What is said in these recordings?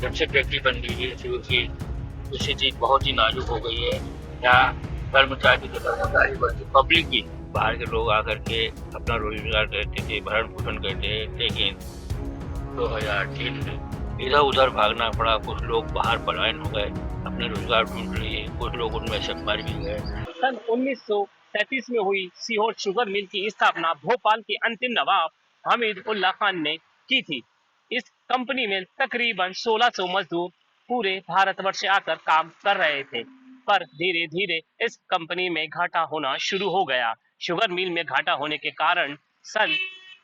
जब से फैक्ट्री बन गई है शुरू की स्थिति बहुत ही नाजुक हो गई है। यहाँ कर्मचारी की कर्मचारी बल्कि पब्लिक भी बाहर के लोग आकर के अपना रोजगार करते थे, भरण पोषण करते थे। लेकिन 2003 में इधर उधर भागना पड़ा, कुछ लोग बाहर पलायन हो गए, अपने रोजगार ढूंढ लिए, कुछ लोग उनमें से मर भी गए। सन 1937 में हुई सीहोर शुगर मिल की स्थापना भोपाल के अंतिम नवाब हामिद उल्लाह खान ने की थी। इस कंपनी में तकरीबन 1600 मजदूर पूरे भारतवर्ष से आकर काम कर रहे थे, पर धीरे धीरे इस कंपनी में घाटा होना शुरू हो गया। शुगर मिल में घाटा होने के कारण सन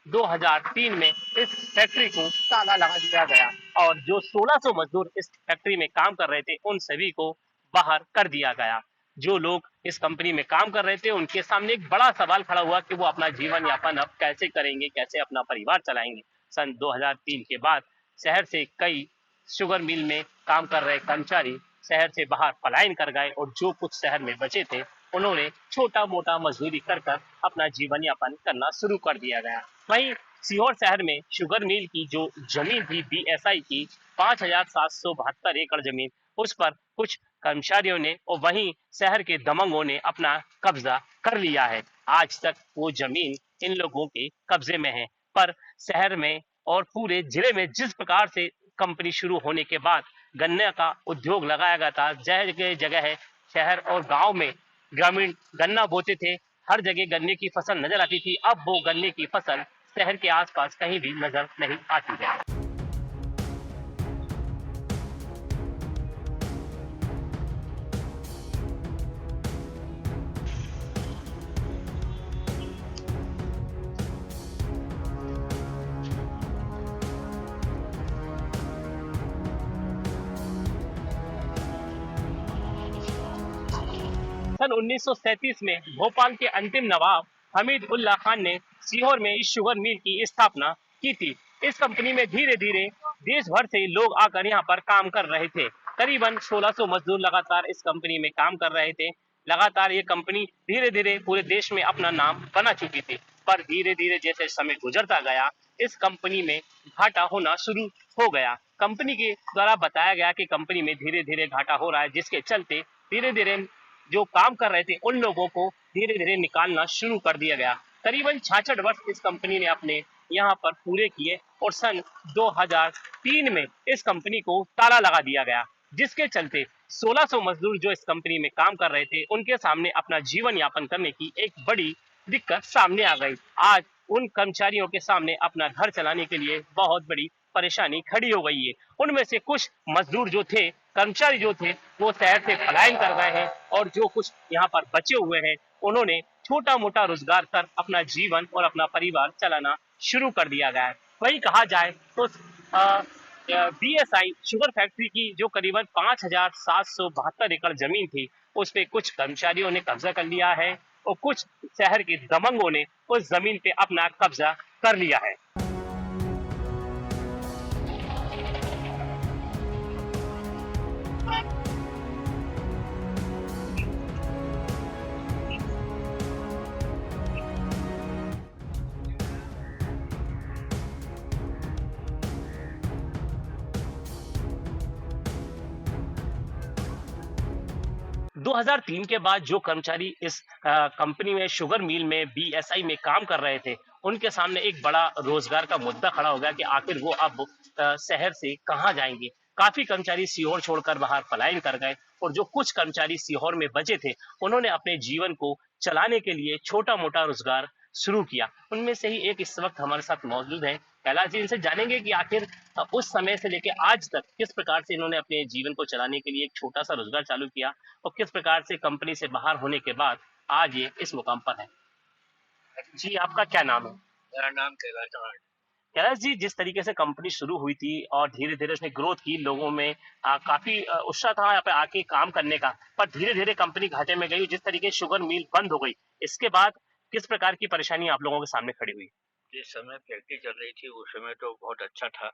2003 में इस फैक्ट्री को ताला लगा दिया गया और जो 1600 मजदूर इस फैक्ट्री में काम कर रहे थे उन सभी को बाहर कर दिया गया। जो लोग इस कंपनी में काम कर रहे थे उनके सामने एक बड़ा सवाल खड़ा हुआ कि वो अपना जीवन यापन अब कैसे करेंगे, कैसे अपना परिवार चलाएंगे। सन 2003 के बाद शहर से कई शुगर मिल में काम कर रहे कर्मचारी शहर से बाहर पलायन कर गए और जो कुछ शहर में बचे थे उन्होंने छोटा मोटा मजदूरी कर कर अपना जीवन यापन करना शुरू कर दिया गया। वहीं सीहोर शहर में शुगर मिल की जो जमीन थी बीएसआई की 5,772 एकड़ जमीन, उस पर कुछ कर्मचारियों ने और वहीं शहर के दबंगों ने अपना कब्जा कर लिया है। आज तक वो जमीन इन लोगों के कब्जे में है, पर शहर में और पूरे जिले में जिस प्रकार से कंपनी शुरू होने के बाद गन्ने का उद्योग लगाया गया था, जगह जगह है शहर और गांव में ग्रामीण गन्ना बोते थे, हर जगह गन्ने की फसल नजर आती थी। अब वो गन्ने की फसल शहर के आसपास कहीं भी नजर नहीं आती है। सन 1937 में भोपाल के अंतिम नवाब हमीद उल्लाह खान ने सीहोर में इस शुगर मिल की स्थापना की थी। इस कंपनी में धीरे धीरे देश भर से लोग आकर यहाँ पर काम कर रहे थे। करीबन 1600 मजदूर लगातार इस कंपनी में काम कर रहे थे। लगातार ये कंपनी धीरे धीरे पूरे देश में अपना नाम बना चुकी थी, पर धीरे धीरे जैसे समय गुजरता गया इस कंपनी में घाटा होना शुरू हो गया। कंपनी के द्वारा बताया गया कि कंपनी में धीरे धीरे घाटा हो रहा है, जिसके चलते धीरे धीरे जो काम कर रहे थे उन लोगों को धीरे धीरे निकालना शुरू कर दिया गया। करीबन 66 वर्ष इस कंपनी ने अपने यहाँ पर पूरे किए और सन 2003 में इस कंपनी को ताला लगा दिया गया, जिसके चलते 1600 मजदूर जो इस कंपनी में काम कर रहे थे उनके सामने अपना जीवन यापन करने की एक बड़ी दिक्कत सामने आ गई। आज उन कर्मचारियों के सामने अपना घर चलाने के लिए बहुत बड़ी परेशानी खड़ी हो गई है। उनमें से कुछ मजदूर जो थे, कर्मचारी जो थे, वो शहर से पलायन कर गए हैं और जो कुछ यहाँ पर बचे हुए हैं उन्होंने छोटा मोटा रोजगार कर अपना जीवन और अपना परिवार चलाना शुरू कर दिया गया है। वही कहा जाए तो बीएसआई शुगर फैक्ट्री की जो करीबन 5,772 एकड़ जमीन थी उस पे कुछ कर्मचारियों ने कब्जा कर लिया है और कुछ शहर के दबंगों ने उस जमीन पे अपना कब्जा कर लिया है। 2003 के बाद जो कर्मचारी इस कंपनी में शुगर मिल में बीएसआई में काम कर रहे थे उनके सामने एक बड़ा रोजगार का मुद्दा खड़ा हो गया कि आखिर वो अब शहर से कहाँ जाएंगे। काफी कर्मचारी सीहोर छोड़कर बाहर पलायन कर गए और जो कुछ कर्मचारी सीहोर में बचे थे उन्होंने अपने जीवन को चलाने के लिए छोटा मोटा रोजगार शुरू किया। उनमें से ही एक इस वक्त हमारे साथ मौजूद है। कैलाश जी, इनसे जानेंगे कि आखिर उस समय से लेकर आज तक किस प्रकार से इन्होंने अपने जीवन को चलाने के लिए एक छोटा सा रोजगार चालू किया और किस प्रकार से कंपनी से बाहर होने के बाद आज ये इस मुकाम पर है। जी, आपका क्या नाम है? मेरा नाम कैलाश चौहान। कैलाश जी, जिस तरीके से कंपनी शुरू हुई थी और धीरे धीरे उसने ग्रोथ की, लोगों में काफी उत्साह था यहाँ पे आके काम करने का, पर धीरे धीरे कंपनी घाटे में गई। जिस तरीके शुगर मिल बंद हो गई इसके बाद किस प्रकार की परेशानी आप लोगों के सामने खड़ी हुई? जिस समय फैक्ट्री चल रही थी उस समय तो बहुत अच्छा था,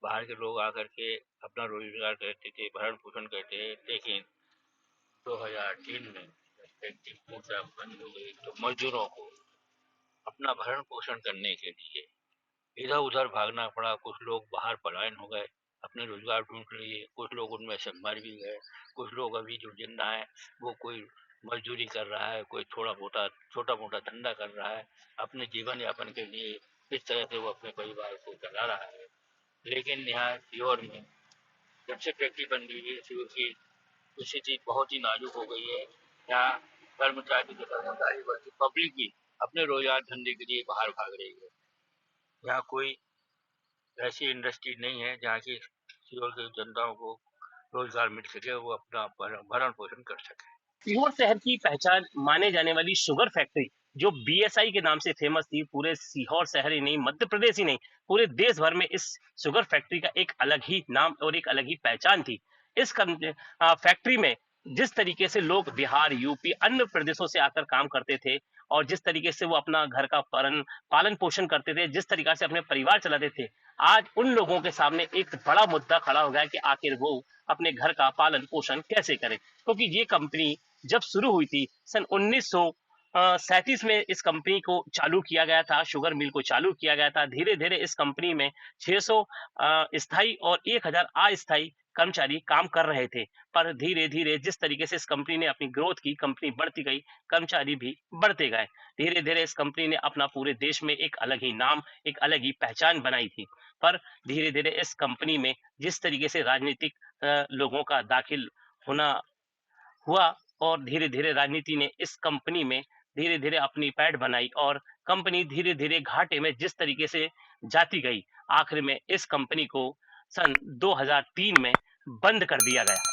बाहर के लोग आकर के अपना रोजगार करते थे, भरण पोषण करते थे। लेकिन 2003 में जब फैक्ट्री पूरी तरह बंद हो गई तो मजदूरों को अपना भरण पोषण करने के लिए इधर उधर भागना पड़ा, कुछ लोग बाहर पलायन हो गए, अपने रोजगार ढूंढ लिए, कुछ लोग उनमें से मर भी गए, कुछ लोग अभी जो जिंदा है वो कोई मजदूरी कर रहा है, कोई छोटा मोटा धंधा कर रहा है, अपने जीवन यापन के लिए इस तरह से वो अपने परिवार को चला रहा है। लेकिन यहाँ सीहोर में जब से फैक्ट्री बन गई है सीहोर की स्थिति बहुत ही नाजुक हो गई है। यहाँ कर्मचारी वर्ग पब्लिक भी अपने रोजगार धंधे के लिए बाहर भाग रही है। यहाँ कोई ऐसी इंडस्ट्री नहीं है जहाँ की सीहोर की जनताओं को रोजगार मिल सके, वो अपना भरण पोषण कर सके। सीहोर शहर की पहचान माने जाने वाली शुगर फैक्ट्री जो बीएसआई के नाम से फेमस थी, पूरे सीहोर शहर ही नहीं, मध्य प्रदेश ही नहीं, पूरे देश भर में इस शुगर फैक्ट्री का एक अलग ही नाम और एक अलग ही पहचान थी। इस फैक्ट्री में जिस तरीके से लोग बिहार, यूपी, अन्य प्रदेशों से आकर काम करते थे और जिस तरीके से वो अपना घर का पालन पोषण करते थे, जिस तरीके से अपने परिवार चलाते थे, आज उन लोगों के सामने एक बड़ा मुद्दा खड़ा हो गया कि आखिर वो अपने घर का पालन पोषण कैसे करें, क्योंकि ये कंपनी जब शुरू हुई थी सन 1937 में इस कंपनी को चालू किया गया था, शुगर मिल को चालू किया गया था। धीरे धीरे इस कंपनी में 600 स्थायी और 1000 अस्थायी कर्मचारी काम कर रहे थे, पर धीरे धीरे जिस तरीके से इस कंपनी ने अपनी ग्रोथ की, कंपनी बढ़ती गई, कर्मचारी भी बढ़ते गए। धीरे धीरे इस कंपनी ने अपना पूरे देश में एक अलग ही नाम, एक अलग ही पहचान बनाई थी। पर धीरे धीरे इस कंपनी में जिस तरीके से राजनीतिक लोगों का दाखिल होना हुआ और धीरे धीरे राजनीति ने इस कंपनी में धीरे धीरे अपनी पैठ बनाई और कंपनी धीरे धीरे घाटे में जिस तरीके से जाती गई, आखिर में इस कंपनी को सन 2003 में बंद कर दिया गया।